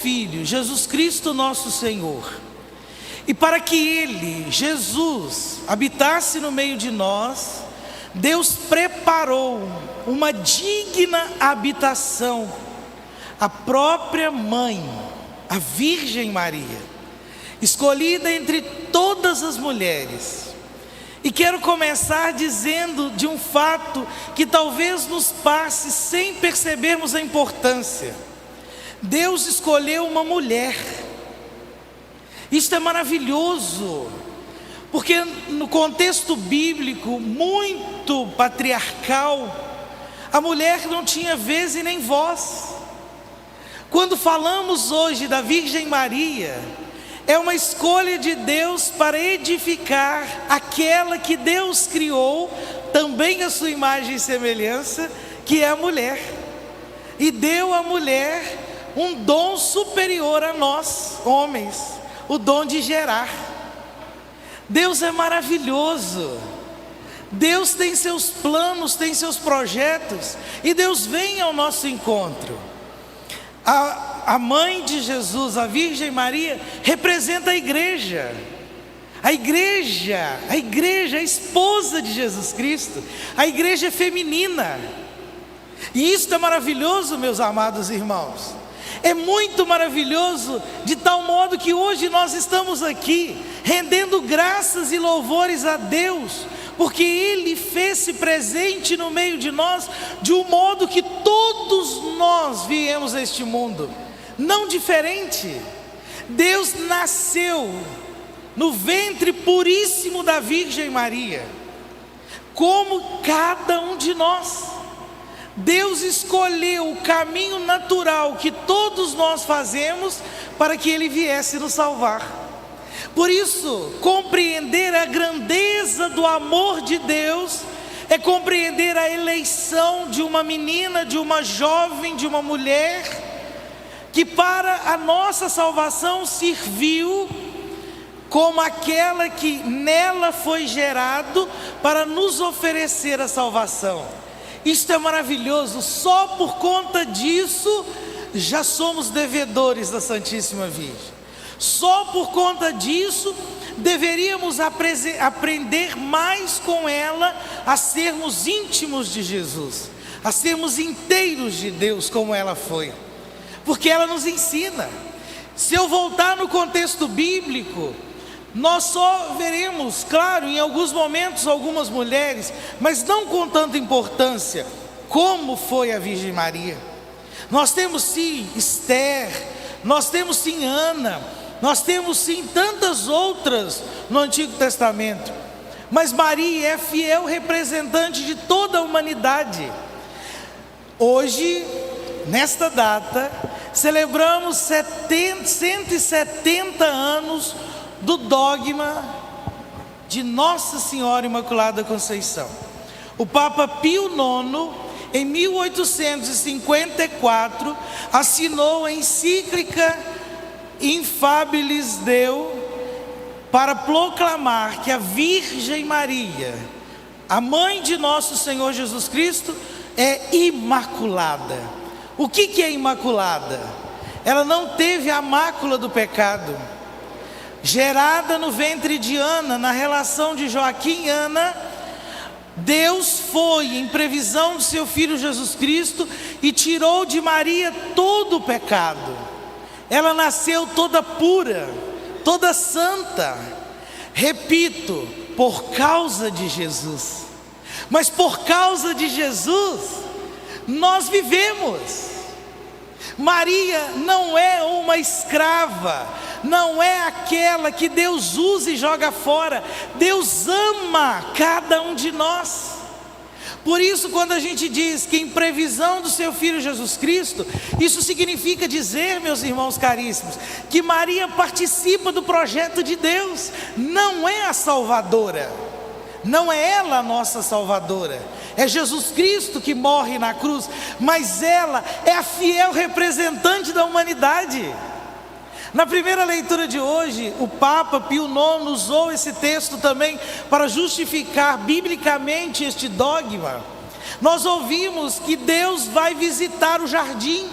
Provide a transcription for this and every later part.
Filho, Jesus Cristo nosso Senhor. E para que Ele, Jesus, habitasse no meio de nós, Deus preparou uma digna habitação, a própria mãe, a Virgem Maria, escolhida entre todas as mulheres. E quero começar dizendo de um fato que talvez nos passe sem percebermos a importância. Deus escolheu uma mulher. Isto é maravilhoso, porque no contexto bíblico muito patriarcal, a mulher não tinha vez e nem voz. Quando falamos hoje da Virgem Maria, é uma escolha de Deus para edificar aquela que Deus criou, também a sua imagem e semelhança, que é a mulher. E deu à mulher um dom superior a nós, homens, o dom de gerar. Deus é maravilhoso. Deus tem seus planos, tem seus projetos, e Deus vem ao nosso encontro. A mãe de Jesus, a Virgem Maria, representa a igreja. A igreja, a esposa de Jesus Cristo. A igreja é feminina. E isso é maravilhoso, meus amados irmãos. É muito maravilhoso, de tal modo que hoje nós estamos aqui rendendo graças e louvores a Deus, porque Ele fez-se presente no meio de nós, de um modo que todos nós viemos a este mundo, não diferente. Deus nasceu no ventre puríssimo da Virgem Maria, como cada um de nós. Deus escolheu o caminho natural que todos nós fazemos para que Ele viesse nos salvar. Por isso, compreender a grandeza do amor de Deus é compreender a eleição de uma menina, de uma jovem, de uma mulher, que para a nossa salvação serviu como aquela que nela foi gerado para nos oferecer a salvação. Isto é maravilhoso. Só por conta disso já somos devedores da Santíssima Virgem. Só por conta disso deveríamos aprender mais com ela a sermos íntimos de Jesus, a sermos inteiros de Deus como ela foi, porque ela nos ensina. Se eu voltar no contexto bíblico, nós só veremos, claro, em alguns momentos algumas mulheres, mas não com tanta importância como foi a Virgem Maria. Nós temos sim Esther, nós temos sim Ana, nós temos sim tantas outras no Antigo Testamento, mas Maria é fiel representante de toda a humanidade. Hoje, nesta data, celebramos 170 anos do dogma de Nossa Senhora Imaculada Conceição. O Papa Pio IX, em 1854, assinou a encíclica Infabilis Deo para proclamar que a Virgem Maria, a mãe de nosso Senhor Jesus Cristo, é imaculada. O que é imaculada? Ela não teve a mácula do pecado. Gerada no ventre de Ana, na relação de Joaquim e Ana, Deus foi em previsão de seu Filho Jesus Cristo e tirou de Maria todo o pecado. Ela nasceu toda pura, toda santa. Repito, por causa de Jesus. Mas por causa de Jesus, nós vivemos. Maria não é uma escrava, não é aquela que Deus usa e joga fora. Deus ama cada um de nós. Por isso, quando a gente diz que em previsão do seu Filho Jesus Cristo, isso significa dizer, meus irmãos caríssimos, que Maria participa do projeto de Deus. Não é a salvadora, não é ela a nossa salvadora, é Jesus Cristo que morre na cruz, mas ela é a fiel representante da humanidade. Na primeira leitura de hoje, o Papa Pio IX usou esse texto também para justificar biblicamente este dogma. Nós ouvimos que Deus vai visitar o jardim.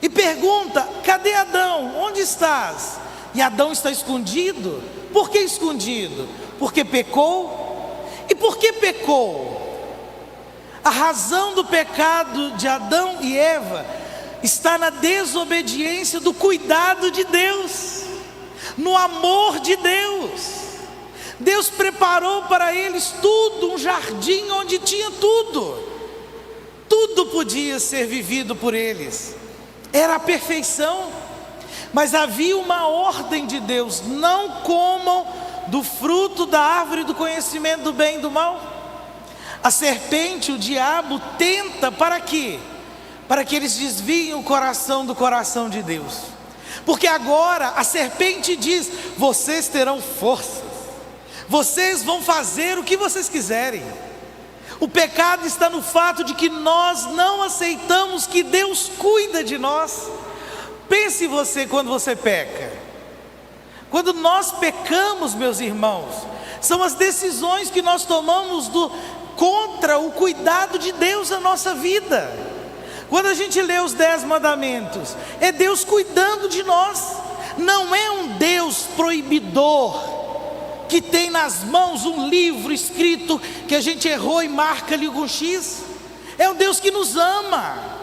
e pergunta: cadê Adão? Onde estás? E Adão está escondido. Por que escondido? Porque pecou. E por que pecou? A razão do pecado de Adão e Eva está na desobediência do cuidado de Deus, no amor de Deus. Deus preparou para eles tudo, um jardim onde tinha tudo. Tudo podia ser vivido por eles. Era a perfeição. Mas havia uma ordem de Deus: não comam do fruto da árvore do conhecimento do bem e do mal. A serpente, o diabo, tenta para quê? Para que eles desviem o coração do coração de Deus. Porque agora a serpente diz: vocês terão forças, vocês vão fazer o que vocês quiserem. O pecado está no fato de que nós não aceitamos que Deus cuida de nós. Pense você quando você peca. Quando nós pecamos, meus irmãos, são as decisões que nós tomamos contra o cuidado de Deus na nossa vida. Quando a gente lê os 10 mandamentos, é Deus cuidando de nós. Não é um Deus proibidor, que tem nas mãos um livro escrito que a gente errou e marca-lhe com X. É um Deus que nos ama.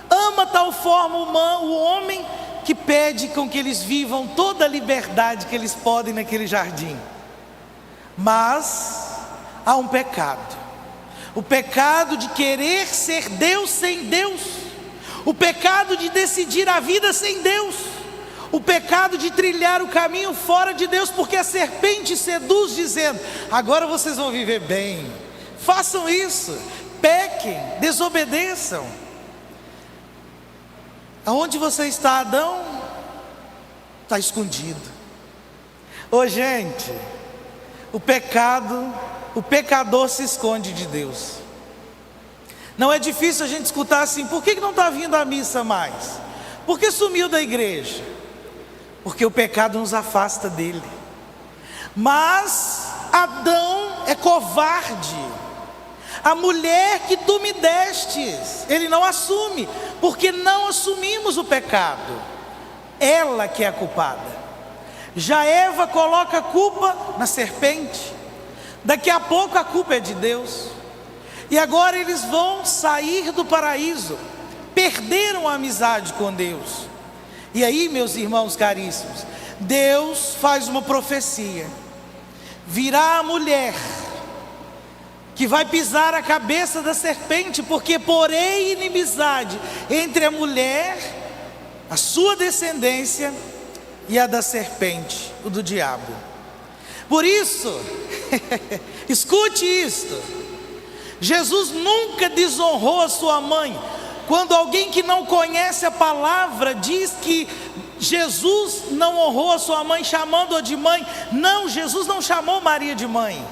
Ama tal forma o homem, que pede com que eles vivam toda a liberdade que eles podem naquele jardim. Mas há um pecado. O pecado de querer ser Deus sem Deus. O pecado de decidir a vida sem Deus. O pecado de trilhar o caminho fora de Deus, porque a serpente seduz dizendo: agora vocês vão viver bem, façam isso, pequem, desobedeçam. Aonde você está, Adão? Está escondido. Ô gente, o pecador se esconde de Deus. Não é difícil a gente escutar assim: por que não está vindo à missa mais? Por que sumiu da igreja? Porque o pecado nos afasta dele. Mas Adão é covarde. A mulher que tu me destes, ele não assume, porque não assumimos o pecado. Ela que é a culpada. Já Eva coloca a culpa na serpente. Daqui a pouco a culpa é de Deus. E agora eles vão sair do paraíso. Perderam a amizade com Deus. E aí, meus irmãos caríssimos, Deus faz uma profecia: virá a mulher que vai pisar a cabeça da serpente, porque porém inimizade entre a mulher, a sua descendência, e a da serpente, o do diabo. Por isso, escute isto: Jesus nunca desonrou a sua mãe. Quando alguém que não conhece a palavra diz que Jesus não honrou a sua mãe chamando-a de mãe, não, Jesus não chamou Maria de mãe,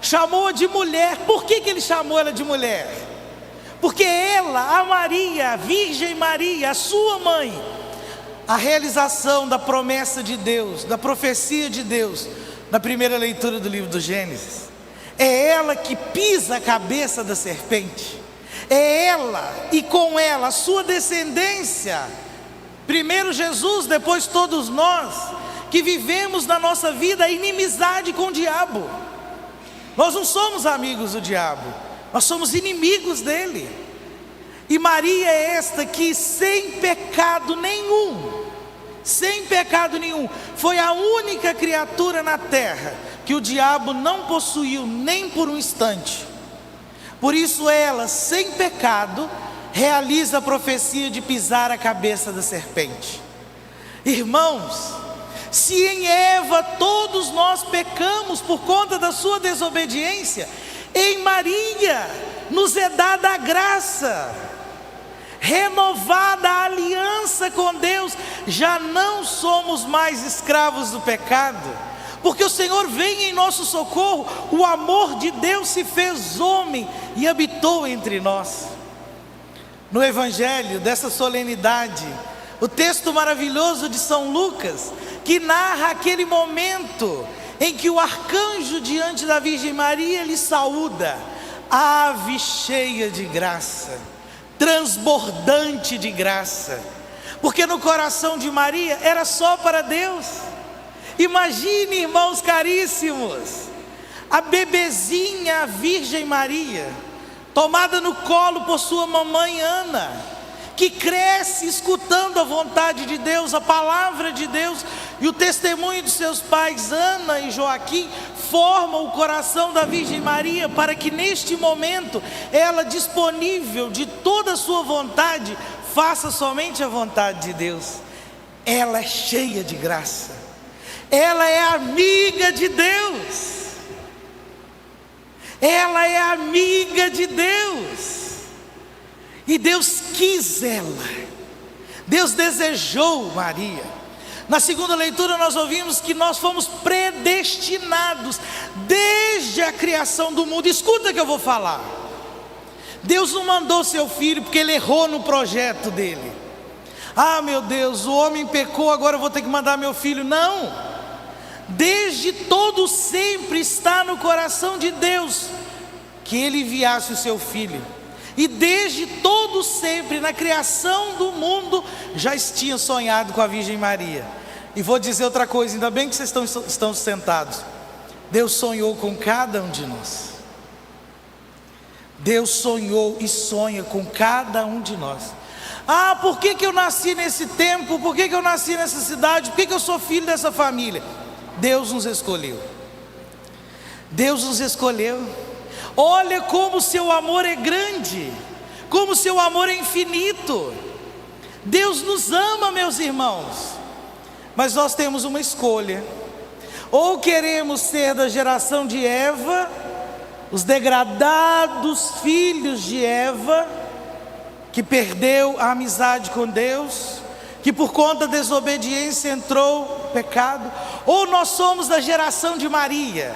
chamou-a de mulher. Por que ele chamou ela de mulher? Porque ela, a Maria, a Virgem Maria, a sua mãe, a realização da promessa de Deus, da profecia de Deus, na primeira leitura do livro do Gênesis, é ela que pisa a cabeça da serpente. É ela, e com ela a sua descendência, primeiro Jesus, depois todos nós, que vivemos na nossa vida a inimizade com o diabo. Nós não somos amigos do diabo, nós somos inimigos dele. E Maria é esta que sem pecado nenhum, foi a única criatura na terra que o diabo não possuiu nem por um instante. Por isso ela, sem pecado, realiza a profecia de pisar a cabeça da serpente. Irmãos, se em Eva todos nós pecamos por conta da sua desobediência, em Maria nos é dada a graça, renovada a aliança com Deus. Já não somos mais escravos do pecado, porque o Senhor vem em nosso socorro. O amor de Deus se fez homem e habitou entre nós. No Evangelho dessa solenidade, o texto maravilhoso de São Lucas, que narra aquele momento em que o arcanjo diante da Virgem Maria lhe saúda: ave cheia de graça, transbordante de graça. porque no coração de Maria era só para Deus. Imagine, irmãos caríssimos, a bebezinha, a Virgem Maria, tomada no colo por sua mamãe Ana, que cresce escutando a vontade de Deus, a palavra de Deus, e o testemunho de seus pais Ana e Joaquim formam o coração da Virgem Maria, para que neste momento ela, disponível de toda a sua vontade, faça somente a vontade de Deus. Ela é cheia de graça, ela é amiga de Deus, ela é amiga de Deus, e Deus quis ela, Deus desejou Maria. Na segunda leitura nós ouvimos que nós fomos predestinados desde a criação do mundo. Escuta que eu vou falar. Deus não mandou seu filho porque ele errou no projeto dele. Ah, meu Deus, o homem pecou, agora eu vou ter que mandar meu filho. Não, desde todo sempre está no coração de Deus que ele enviasse o seu filho. E desde todo sempre, na criação do mundo, já tinha sonhado com a Virgem Maria. E vou dizer outra coisa, ainda bem que vocês estão sentados. Deus sonhou com cada um de nós. Deus sonhou e sonha com cada um de nós. Ah, por que eu nasci nesse tempo? Por que eu nasci nessa cidade? Por que eu sou filho dessa família? Deus nos escolheu. Deus nos escolheu. Olha como o seu amor é grande, como o seu amor é infinito. Deus nos ama, meus irmãos, mas nós temos uma escolha: ou queremos ser da geração de Eva, os degradados filhos de Eva, que perdeu a amizade com Deus, que por conta da desobediência entrou o pecado, ou nós somos da geração de Maria.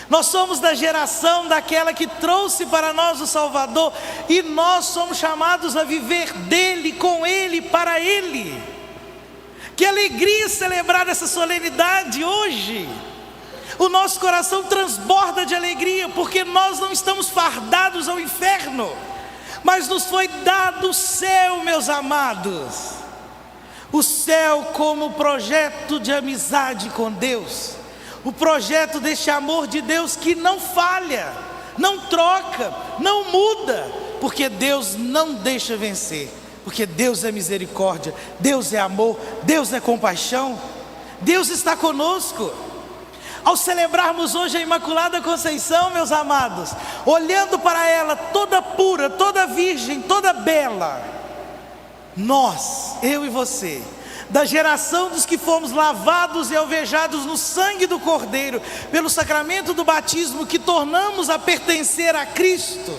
Nós somos da geração daquela que trouxe para nós o Salvador, e nós somos chamados a viver dele, com ele, para ele. Que alegria celebrar essa solenidade hoje. O nosso coração transborda de alegria, porque nós não estamos fardados ao inferno, mas nos foi dado o céu, meus amados. O céu como projeto de amizade com Deus, o projeto deste amor de Deus que não falha, não troca, não muda, porque Deus não deixa vencer, porque Deus é misericórdia, Deus é amor, Deus é compaixão, Deus está conosco. Ao celebrarmos hoje a Imaculada Conceição, meus amados, olhando para ela toda pura, toda virgem, toda bela, nós, eu e você, da geração dos que fomos lavados e alvejados no sangue do Cordeiro, pelo sacramento do batismo, que tornamos a pertencer a Cristo,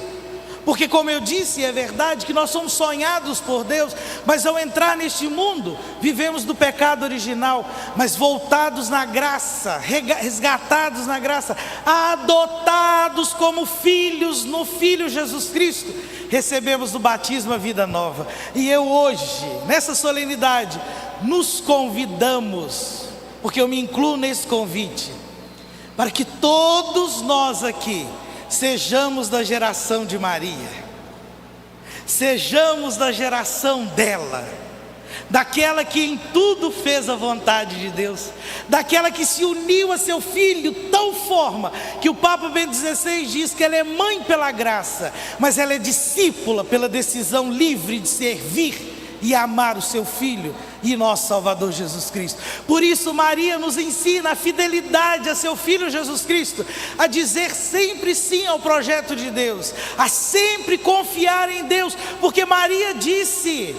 porque como eu disse, é verdade que nós somos sonhados por Deus, mas ao entrar neste mundo, vivemos do pecado original, mas voltados na graça, resgatados na graça, adotados como filhos no Filho Jesus Cristo, recebemos do batismo a vida nova. E eu hoje, nessa solenidade, nos convidamos, porque eu me incluo nesse convite, para que todos nós aqui sejamos da geração de Maria, sejamos da geração dela, daquela que em tudo fez a vontade de Deus, daquela que se uniu a seu filho, tal forma que o Papa Bento XVI diz que ela é mãe pela graça, mas ela é discípula pela decisão livre de servir e amar o seu filho e nosso Salvador Jesus Cristo. Por isso Maria nos ensina a fidelidade a seu filho Jesus Cristo, a dizer sempre sim ao projeto de Deus, a sempre confiar em Deus, porque Maria disse: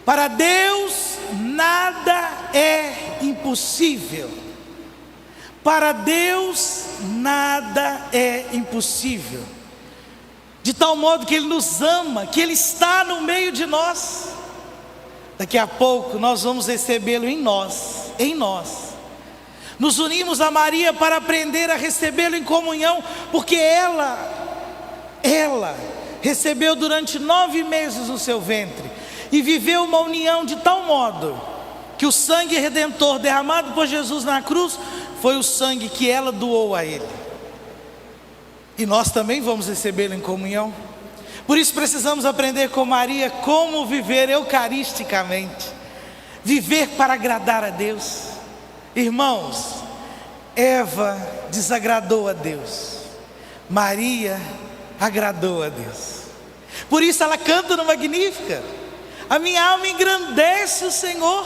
para Deus nada é impossível. Para Deus nada é impossível. De tal modo que Ele nos ama, que Ele está no meio de nós. Daqui a pouco nós vamos recebê-lo em nós, em nós. Nos unimos a Maria para aprender a recebê-lo em comunhão, porque ela recebeu durante 9 meses no seu ventre, e viveu uma união de tal modo, que o sangue redentor derramado por Jesus na cruz, foi o sangue que ela doou a Ele. E nós também vamos recebê-lo em comunhão, Por isso precisamos aprender com Maria como viver eucaristicamente, viver para agradar a Deus. Irmãos, Eva desagradou a Deus, Maria agradou a Deus. Por isso ela canta no Magnífica: a minha alma engrandece o Senhor,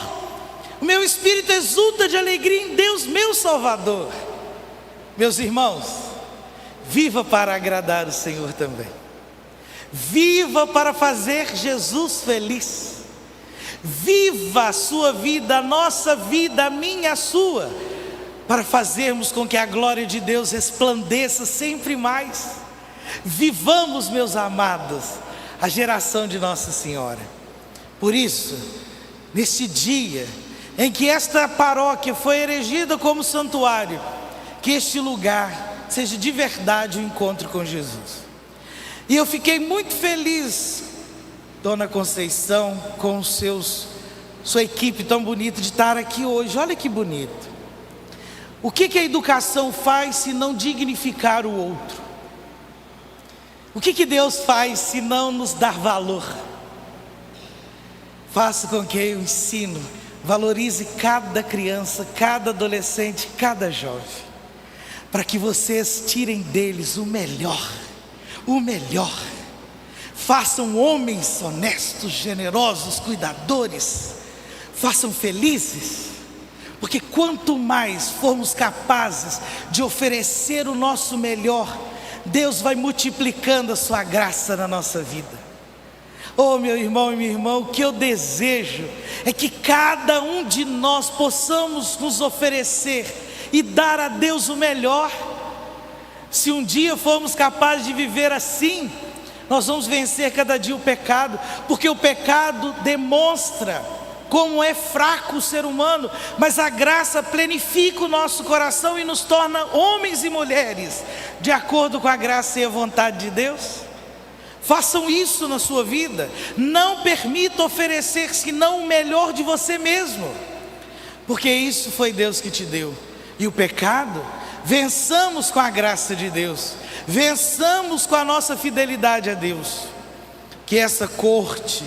o meu espírito exulta de alegria em Deus meu Salvador. Meus irmãos, viva para agradar o Senhor também. Viva para fazer Jesus feliz. Viva a sua vida, a nossa vida, a minha, a sua, para fazermos com que a glória de Deus resplandeça sempre mais. Vivamos, meus amados, a geração de Nossa Senhora. Por isso, neste dia em que esta paróquia foi erigida como santuário, que este lugar seja de verdade um encontro com Jesus. E eu fiquei muito feliz, Dona Conceição, com sua equipe tão bonita, de estar aqui hoje. Olha que bonito. O que a educação faz se não dignificar o outro? O que Deus faz se não nos dar valor? Faça com que o ensino valorize cada criança, cada adolescente, cada jovem, para que vocês tirem deles o melhor. O melhor. Façam homens honestos, generosos, cuidadores. Façam felizes. Porque quanto mais formos capazes de oferecer o nosso melhor, Deus vai multiplicando a sua graça na nossa vida. Oh, meu irmão e minha irmã, o que eu desejo é que cada um de nós possamos nos oferecer e dar a Deus o melhor. Se um dia formos capazes de viver assim, nós vamos vencer cada dia o pecado, porque o pecado demonstra como é fraco o ser humano, mas a graça plenifica o nosso coração e nos torna homens e mulheres de acordo com a graça e a vontade de Deus. Façam isso na sua vida. Não permita oferecer senão o melhor de você mesmo, porque isso foi Deus que te deu. E o pecado, vençamos com a graça de Deus, vençamos com a nossa fidelidade a Deus. Que essa corte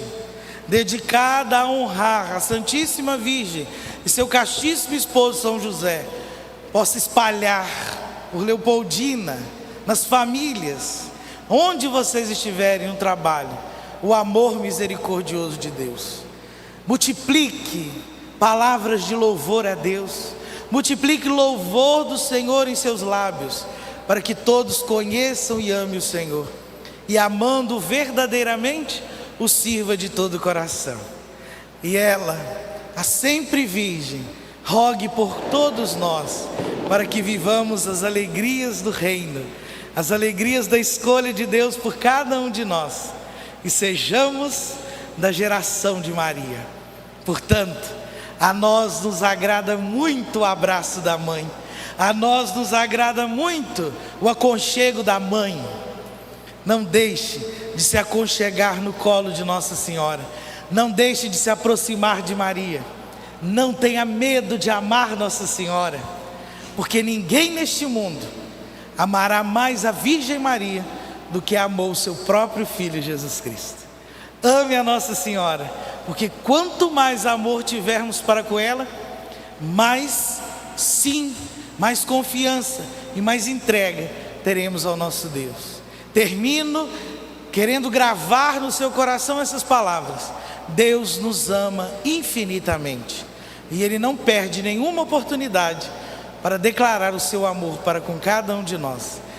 dedicada a honrar a Santíssima Virgem e seu castíssimo esposo São José possa espalhar por Leopoldina, nas famílias, onde vocês estiverem no trabalho, o amor misericordioso de Deus. Multiplique palavras de louvor a Deus, multiplique louvor do Senhor em seus lábios, para que todos conheçam e amem o Senhor, e amando verdadeiramente, o sirva de todo o coração. E ela, a sempre Virgem, rogue por todos nós, para que vivamos as alegrias do reino, as alegrias da escolha de Deus por cada um de nós, e sejamos da geração de Maria. Portanto, a nós nos agrada muito o abraço da mãe, a nós nos agrada muito o aconchego da mãe. Não deixe de se aconchegar no colo de Nossa Senhora, não deixe de se aproximar de Maria, não tenha medo de amar Nossa Senhora, porque ninguém neste mundo amará mais a Virgem Maria do que amou o seu próprio Filho Jesus Cristo. Ame a Nossa Senhora, porque quanto mais amor tivermos para com ela, mais sim, mais confiança e mais entrega teremos ao nosso Deus. Termino querendo gravar no seu coração essas palavras: Deus nos ama infinitamente, e Ele não perde nenhuma oportunidade para declarar o seu amor para com cada um de nós.